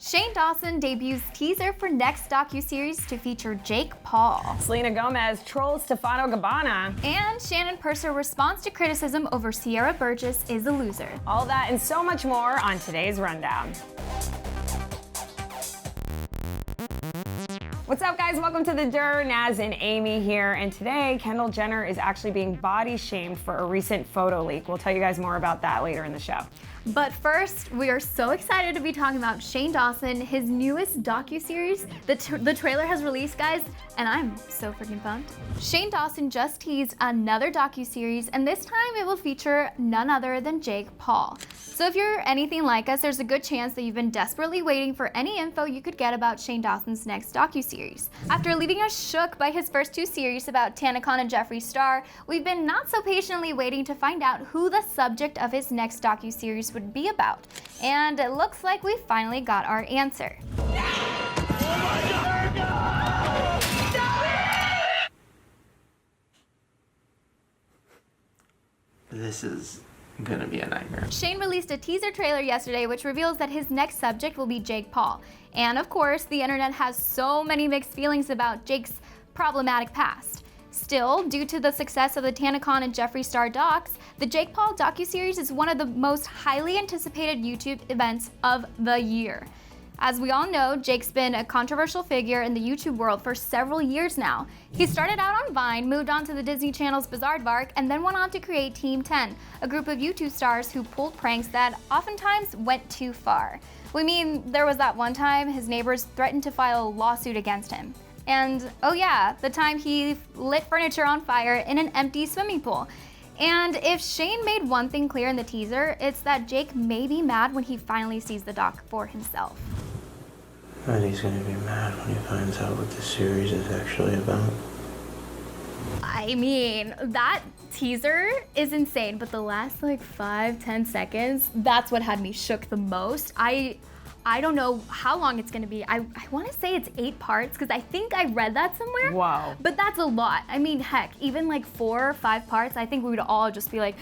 Shane Dawson debuts teaser for next docuseries to feature Jake Paul. Selena Gomez trolls Stefano Gabbana. And Shannon responds to criticism over Sierra Burgess is a loser. All that and so much more on today's Rundown. What's up, guys? Welcome to The Dur. Naz and Amy here, and today Kendall Jenner is actually being body shamed for a recent photo leak. We'll tell you guys more about that later in the show. But first, we are so excited to be talking about Shane Dawson, his newest docuseries. The trailer has released, guys, and I'm so freaking pumped. Shane Dawson just teased another docuseries, and this time it will feature none other than Jake Paul. So if you're anything like us, there's a good chance that you've been desperately waiting for any info you could get about Shane Dawson's next docuseries. After leaving us shook by his first two series about TanaCon and Jeffree Star, we've been not so patiently waiting to find out who the subject of his next docuseries would be about. And it looks like we finally got our answer. This is gonna be a nightmare. Shane released a teaser trailer yesterday which reveals that his next subject will be Jake Paul. And of course, the internet has so many mixed feelings about Jake's problematic past. Still, due to the success of the TanaCon and Jeffree Star docs, the Jake Paul docuseries is one of the most highly anticipated YouTube events of the year. As we all know, Jake's been a controversial figure in the YouTube world for several years now. He started out on Vine, moved on to the Disney Channel's Bizaardvark, and then went on to create Team 10, a group of YouTube stars who pulled pranks that oftentimes went too far. We mean, there was that one time his neighbors threatened to file a lawsuit against him. And oh yeah, the time he lit furniture on fire in an empty swimming pool. And if Shane made one thing clear in the teaser, it's that Jake may be mad when he finally sees the doc for himself. And he's gonna be mad when he finds out what the series is actually about. I mean, that teaser is insane, but the last like 5-10 seconds, that's what had me shook the most. I don't know how long it's gonna be. I wanna say it's 8 parts, because I think I read that somewhere. Wow. But that's a lot. I mean, heck, even like 4 or 5 parts, I think we would all just be like,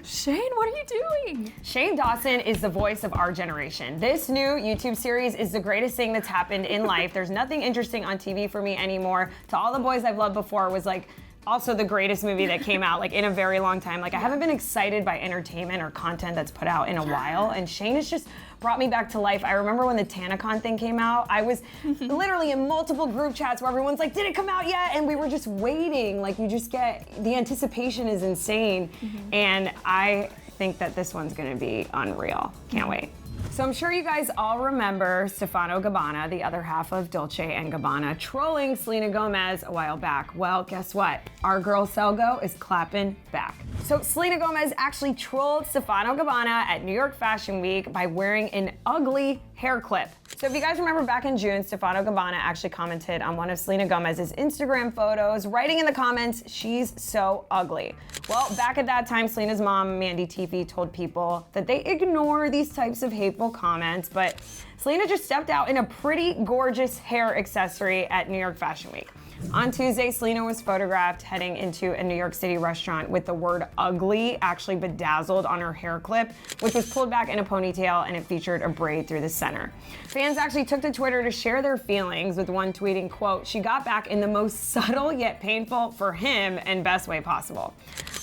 Shane, what are you doing? Shane Dawson is the voice of our generation. This new YouTube series is the greatest thing that's happened in life. There's nothing interesting on TV for me anymore. To all the boys I've loved before was like, also the greatest movie that came out like in a very long time. Like I haven't been excited by entertainment or content that's put out in a while, and Shane has just brought me back to life. I remember when the TanaCon thing came out, I was literally in multiple group chats where everyone's like, did it come out yet? And we were just waiting. Like you just get, the anticipation is insane. And I think that this one's gonna be unreal. Can't wait. So I'm sure you guys all remember Stefano Gabbana, the other half of Dolce & Gabbana, trolling Selena Gomez a while back. Well, guess what? Our girl Selgo is clapping back. So Selena Gomez actually trolled Stefano Gabbana at New York Fashion Week by wearing an ugly hair clip. So if you guys remember back in June, Stefano Gabbana actually commented on one of Selena Gomez's Instagram photos, writing in the comments, she's so ugly. Well, back at that time, Selena's mom, Mandy Teefee, told people that they ignore these types of hateful comments, but Selena just stepped out in a pretty gorgeous hair accessory at New York Fashion Week. On Tuesday, Selena was photographed heading into a New York City restaurant with the word ugly actually bedazzled on her hair clip, which was pulled back in a ponytail, and it featured a braid through the center. Fans actually took to Twitter to share their feelings, with one tweeting, quote, "She got back in the most subtle yet painful for him and best way possible."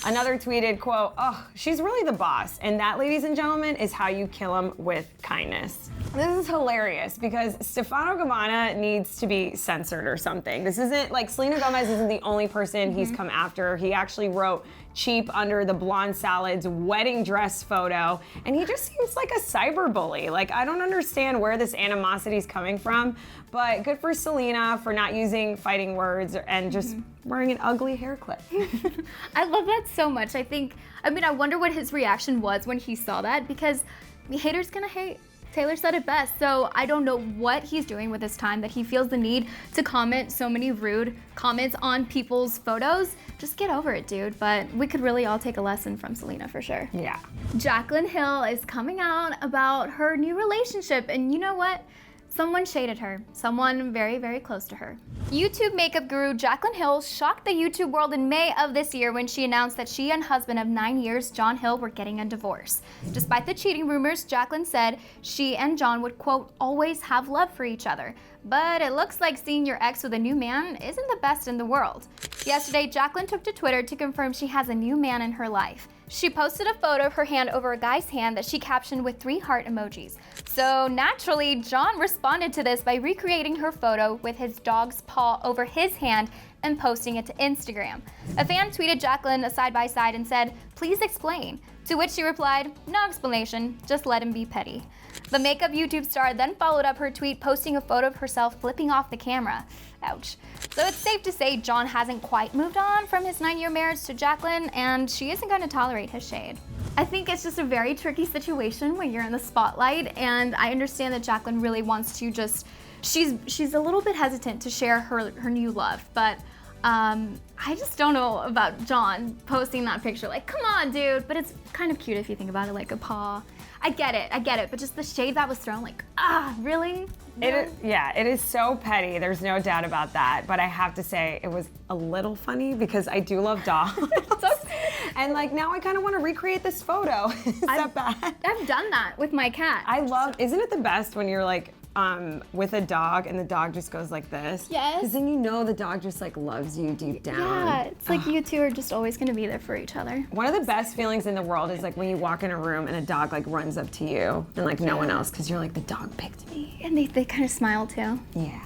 Another tweeted, quote, "Oh, she's really the boss. And that, ladies and gentlemen, is how you kill him with kindness." This is hilarious because Stefano Gabbana needs to be censored or something. This isn't, like, Selena Gomez isn't the only person he's come after. He actually wrote cheap under the blonde salad's wedding dress photo, and he just seems like a cyberbully. Like, I don't understand where this animosity is coming from, but good for Selena for not using fighting words and just wearing an ugly hair clip. I love that so much. I wonder what his reaction was when he saw that, because haters gonna hate. Taylor said it best, so I don't know what he's doing with his time that he feels the need to comment so many rude comments on people's photos. Just get over it, dude. But we could really all take a lesson from Selena for sure. Yeah. Jacqueline Hill is coming out about her new relationship, and you know what? Someone shaded her, someone very, very close to her. YouTube makeup guru Jacqueline Hill shocked the YouTube world in May of this year when she announced that she and husband of 9 years, John Hill, were getting a divorce. Despite the cheating rumors, Jacqueline said she and John would, quote, always have love for each other. But it looks like seeing your ex with a new man isn't the best in the world. Yesterday, Jacqueline took to Twitter to confirm she has a new man in her life. She posted a photo of her hand over a guy's hand that she captioned with 3 heart emojis. So naturally, John responded to this by recreating her photo with his dog's paw over his hand and posting it to Instagram. A fan tweeted Jacqueline a side-by-side and said, "Please explain." To which she replied, "No explanation, just let him be petty." The makeup YouTube star then followed up her tweet posting a photo of herself flipping off the camera. Ouch. So it's safe to say John hasn't quite moved on from his 9-year marriage to Jacqueline, and she isn't going to tolerate his shade. I think it's just a very tricky situation when you're in the spotlight, and I understand that Jacqueline really wants to just, she's a little bit hesitant to share her new love, but I just don't know about John posting that picture. Like, come on, dude. But it's kind of cute if you think about it, like a paw. I get it, but just the shade that was thrown, like, really? It is so petty. There's no doubt about that. But I have to say, it was a little funny because I do love dogs. And like now I kind of want to recreate this photo. Is that bad? I've done that with my cat. Isn't it the best when you're like, with a dog and the dog just goes like this? Yes. Because then you know the dog just like loves you deep down. Yeah, it's like you two are just always gonna be there for each other. One of the best feelings in the world is like when you walk in a room and a dog like runs up to you and like no one else because you're like, the dog picked me. And they kind of smile too. Yeah.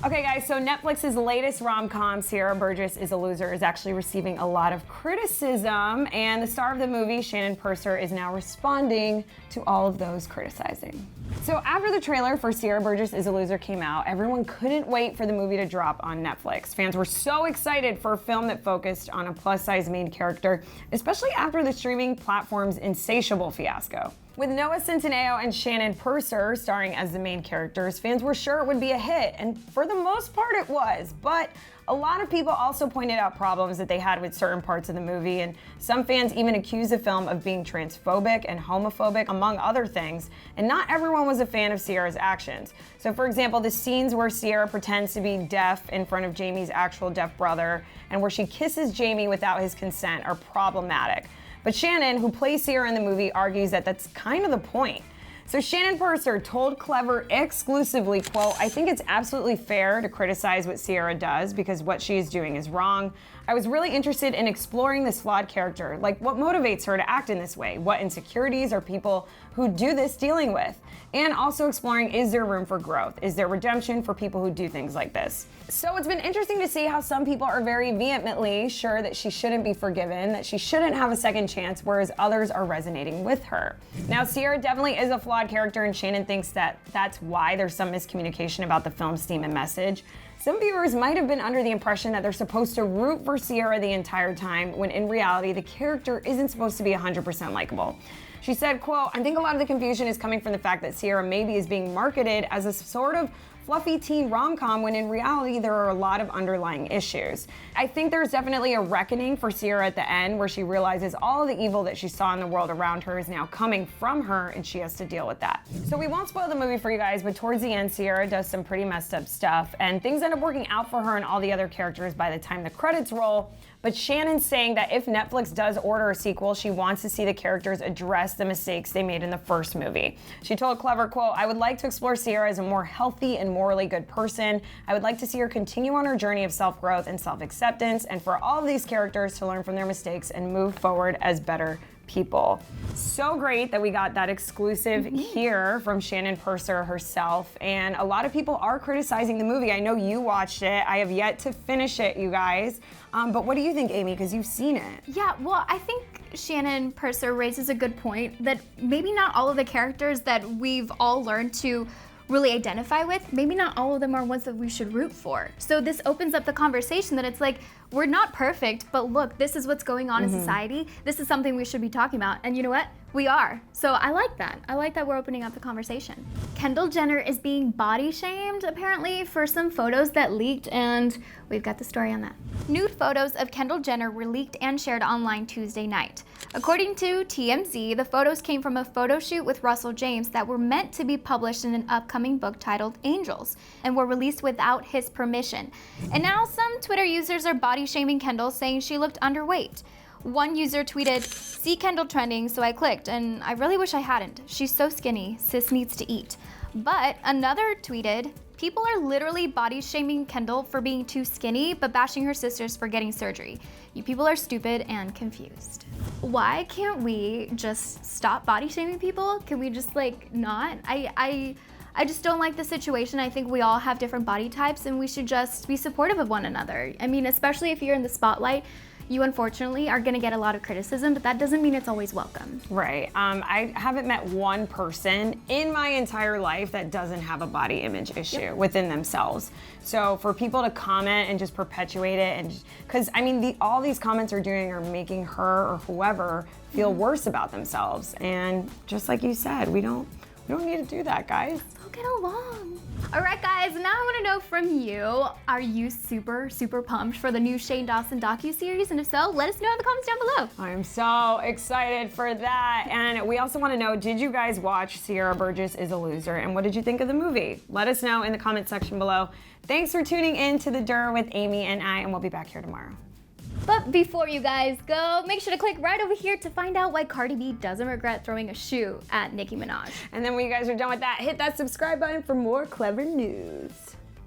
Okay guys, so Netflix's latest rom-com, Sierra Burgess is a Loser, is actually receiving a lot of criticism, and the star of the movie, Shannon, is now responding to all of those criticizing. So after the trailer for Sierra Burgess is a Loser came out, everyone couldn't wait for the movie to drop on Netflix. Fans were so excited for a film that focused on a plus-size main character, especially after the streaming platform's insatiable fiasco. With Noah Centineo and Shannon Purser starring as the main characters, fans were sure it would be a hit, and for the most part it was, but a lot of people also pointed out problems that they had with certain parts of the movie, and some fans even accused the film of being transphobic and homophobic, among other things, and not everyone was a fan of Sierra's actions. So for example, the scenes where Sierra pretends to be deaf in front of Jamie's actual deaf brother, and where she kisses Jamie without his consent are problematic. But Shannon, who plays Sierra in the movie, argues that that's kind of the point. So Shannon Purser told Clevver exclusively, quote, "I think it's absolutely fair to criticize what Sierra does because what she is doing is wrong. I was really interested in exploring this flawed character, like what motivates her to act in this way, what insecurities are people who do this dealing with, and also exploring, is there room for growth? Is there redemption for people who do things like this?" So it's been interesting to see how some people are very vehemently sure that she shouldn't be forgiven, that she shouldn't have a second chance, whereas others are resonating with her. Now, Sierra definitely is a flawed character, and Shannon thinks that that's why there's some miscommunication about the film's theme and message. Some viewers might have been under the impression that they're supposed to root for Sierra the entire time, when in reality, the character isn't supposed to be 100% likable. She said, quote, "I think a lot of the confusion is coming from the fact that Sierra maybe is being marketed as a sort of fluffy teen rom-com when in reality there are a lot of underlying issues. I think there's definitely a reckoning for Sierra at the end where she realizes all of the evil that she saw in the world around her is now coming from her and she has to deal with that." So we won't spoil the movie for you guys, but towards the end Sierra does some pretty messed up stuff and things end up working out for her and all the other characters by the time the credits roll. But Shannon's saying that if Netflix does order a sequel, she wants to see the characters address the mistakes they made in the first movie. She told Clevver, quote, "I would like to explore Sierra as a more healthy and morally good person. I would like to see her continue on her journey of self-growth and self-acceptance, and for all of these characters to learn from their mistakes and move forward as better people." So great that we got that exclusive here from Shannon Purser herself, and a lot of people are criticizing the movie. I know you watched it. I have yet to finish it, you guys. But what do you think, Amy, because you've seen it? Yeah, well, I think Shannon Purser raises a good point that maybe not all of the characters that we've all learned to really identify with, maybe not all of them are ones that we should root for. So this opens up the conversation that it's like, we're not perfect, but look, this is what's going on in society. This is something we should be talking about. And you know what? We are. So I like that. I like that we're opening up the conversation. Kendall Jenner is being body shamed, apparently, for some photos that leaked, and we've got the story on that. Nude photos of Kendall Jenner were leaked and shared online Tuesday night. According to TMZ, the photos came from a photo shoot with Russell James that were meant to be published in an upcoming book titled Angels and were released without his permission. And now some Twitter users are body shaming Kendall, saying she looked underweight. One user tweeted, "See Kendall trending, so I clicked, and I really wish I hadn't. She's so skinny, sis needs to eat." But another tweeted, "People are literally body shaming Kendall for being too skinny, but bashing her sisters for getting surgery. You people are stupid and confused." Why can't we just stop body shaming people? Can we just not? I just don't like the situation. I think we all have different body types and we should just be supportive of one another. I mean, especially if you're in the spotlight, you unfortunately are gonna get a lot of criticism, but that doesn't mean it's always welcome. Right. I haven't met one person in my entire life that doesn't have a body image issue within themselves. So for people to comment and just perpetuate it, and because I mean, all these comments are doing are making her or whoever feel worse about themselves. And just like you said, we don't need to do that, guys. So get along. All right, guys, now I want to know from you, are you super, super pumped for the new Dawson docuseries? And if so, let us know in the comments down below. I am so excited for that. And we also want to know, did you guys watch Sierra Burgess is a Loser? And what did you think of the movie? Let us know in the comment section below. Thanks for tuning in to The Dur with Amy and I, and we'll be back here tomorrow. But before you guys go, make sure to click right over here to find out why Cardi B doesn't regret throwing a shoe at Nicki Minaj. And then when you guys are done with that, hit that subscribe button for more Clevver news.